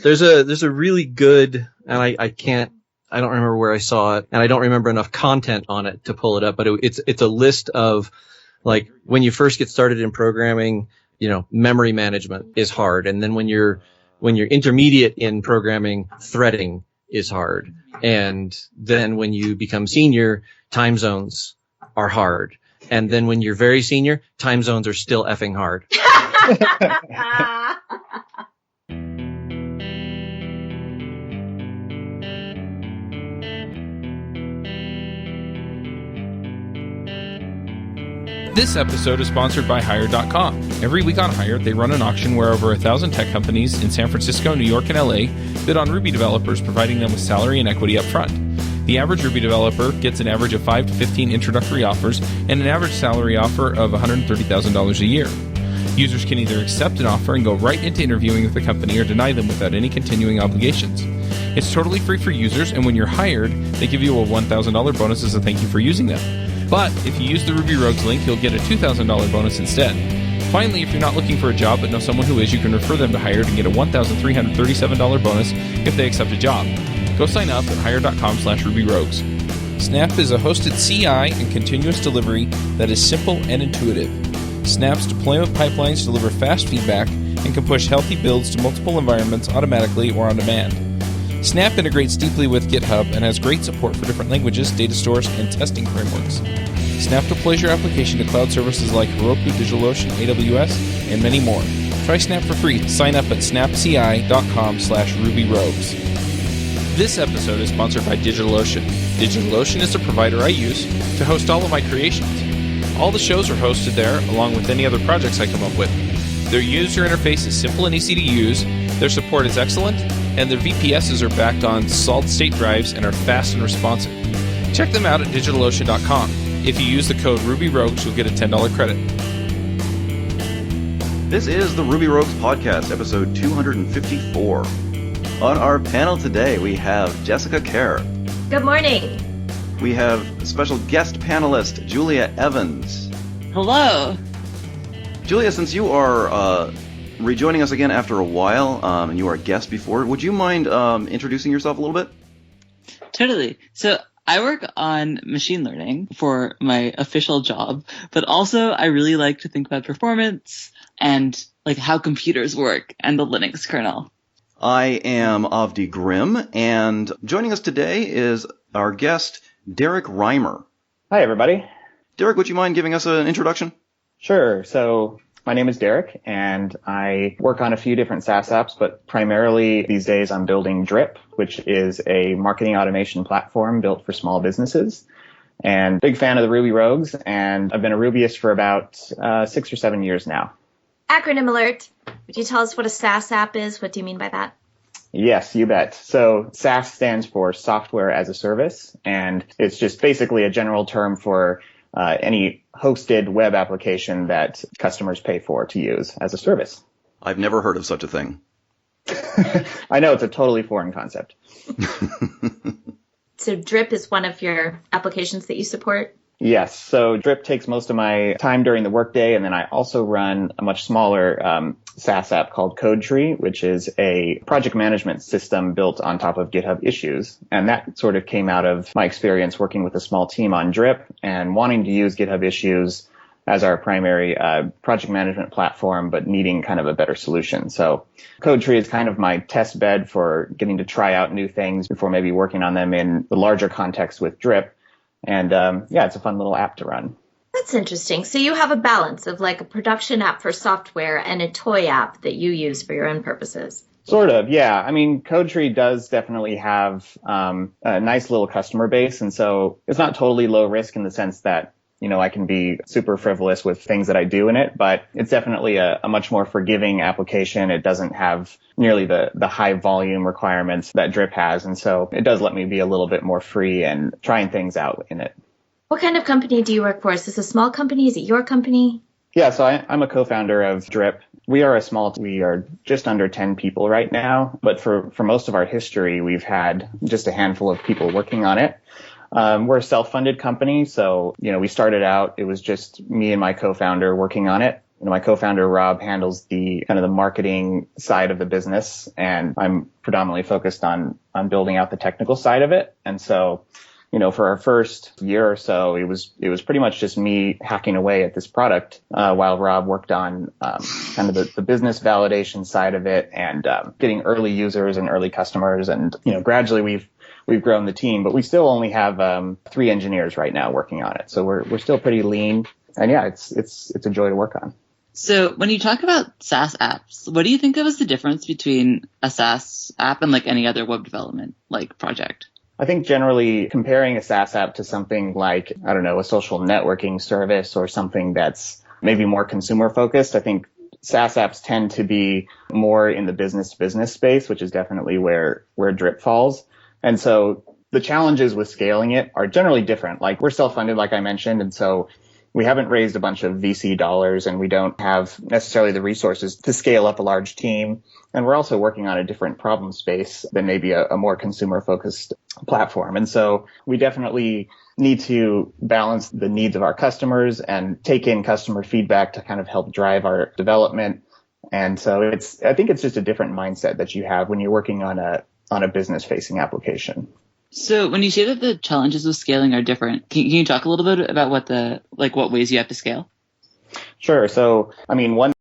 There's a really good, and I don't remember where I saw it, and I don't remember enough content on it to pull it up, but it's a list of, like, when you first get started in programming, memory management is hard, and then when you're intermediate in programming, threading is hard, and then when you become senior, time zones are hard, and then when you're very senior, time zones are still effing hard. This episode is sponsored by Hire.com. Every week on Hire, they run an auction where over 1,000 tech companies in San Francisco, New York, and LA bid on Ruby developers, providing them with salary and equity up front. The average Ruby developer gets an average of 5 to 15 introductory offers and an average salary offer of $130,000 a year. Users can either accept an offer and go right into interviewing with the company or deny them without any continuing obligations. It's totally free for users, and when you're hired, they give you a $1,000 bonus as a thank you for using them. But if you use the Ruby Rogues link, you'll get a $2,000 bonus instead. Finally, if you're not looking for a job but know someone who is, you can refer them to Hired and get a $1,337 bonus if they accept a job. Go sign up at hire.com/RubyRogues. Snap is a hosted CI and continuous delivery that is simple and intuitive. Snap's deployment pipelines deliver fast feedback and can push healthy builds to multiple environments automatically or on demand. Snap integrates deeply with GitHub and has great support for different languages, data stores, and testing frameworks. Snap deploys your application to cloud services like Heroku, DigitalOcean, AWS, and many more. Try Snap for free. Sign up at snapci.com/RubyRogues. This episode is sponsored by DigitalOcean. DigitalOcean is the provider I use to host all of my creations. All the shows are hosted there, along with any other projects I come up with. Their user interface is simple and easy to use, their support is excellent, and their VPSs are backed on solid-state drives and are fast and responsive. Check them out at DigitalOcean.com. If you use the code RubyRogues, you'll get a $10 credit. This is the Ruby Rogues Podcast, episode 254. On our panel today, we have Jessica Kerr. Good morning. We have special guest panelist, Julia Evans. Hello. Julia, since you are rejoining us again after a while, and you were a guest before, would you mind introducing yourself a little bit? Totally. So I work on machine learning for my official job, but also I really like to think about performance and like how computers work and the Linux kernel. I am Avdi Grimm, and joining us today is our guest, Derrick Reimer. Hi, everybody. Derrick, would you mind giving us an introduction? Sure. So my name is Derrick, and I work on a few different SaaS apps, but primarily these days I'm building Drip, which is a marketing automation platform built for small businesses. And big fan of the Ruby Rogues, and I've been a Rubyist for about 6 or 7 years now. Acronym alert. Would you tell us what a SaaS app is? What do you mean by that? Yes, you bet. So SaaS stands for Software as a Service, and it's just basically a general term for any hosted web application that customers pay for to use as a service. I've never heard of such a thing. I know, it's a totally foreign concept. So Drip is one of your applications that you support? Yes. So Drip takes most of my time during the workday, and then I also run a much smaller SaaS app called CodeTree, which is a project management system built on top of GitHub Issues. And that sort of came out of my experience working with a small team on Drip and wanting to use GitHub Issues as our primary project management platform, but needing kind of a better solution. So CodeTree is kind of my test bed for getting to try out new things before maybe working on them in the larger context with Drip. And it's a fun little app to run. That's interesting. So you have a balance of like a production app for software and a toy app that you use for your own purposes. Sort of, yeah. I mean, CodeTree does definitely have a nice little customer base. And so it's not totally low risk in the sense that, you know, I can be super frivolous with things that I do in it, but it's definitely a much more forgiving application. It doesn't have nearly the high volume requirements that Drip has. And so it does let me be a little bit more free and trying things out in it. What kind of company do you work for? Is this a small company? Is it your company? Yeah, so I'm a co-founder of Drip. We are we are just under 10 people right now, but for most of our history, we've had just a handful of people working on it. We're a self-funded company, so, you know, we started out, it was just me and my co-founder working on it. My co-founder Rob handles the kind of the marketing side of the business, and I'm predominantly focused on building out the technical side of it. And so, for our first year or so, it was pretty much just me hacking away at this product while Rob worked on kind of the business validation side of it and getting early users and early customers. And gradually we've grown the team, but we still only have 3 engineers right now working on it. So we're still pretty lean, and yeah, it's a joy to work on. So when you talk about SaaS apps, what do you think of as the difference between a SaaS app and like any other web development like project? I think generally comparing a SaaS app to something like, I don't know, a social networking service or something that's maybe more consumer focused, I think SaaS apps tend to be more in the business space, which is definitely where Drip falls. And so the challenges with scaling it are generally different. Like, we're self-funded, like I mentioned, and so we haven't raised a bunch of VC dollars, and we don't have necessarily the resources to scale up a large team. And we're also working on a different problem space than maybe a more consumer-focused platform. And so we definitely need to balance the needs of our customers and take in customer feedback to kind of help drive our development. And so I think it's just a different mindset that you have when you're working on a business-facing application. So when you say that the challenges with scaling are different, can you talk a little bit about what ways you have to scale? Sure. So, one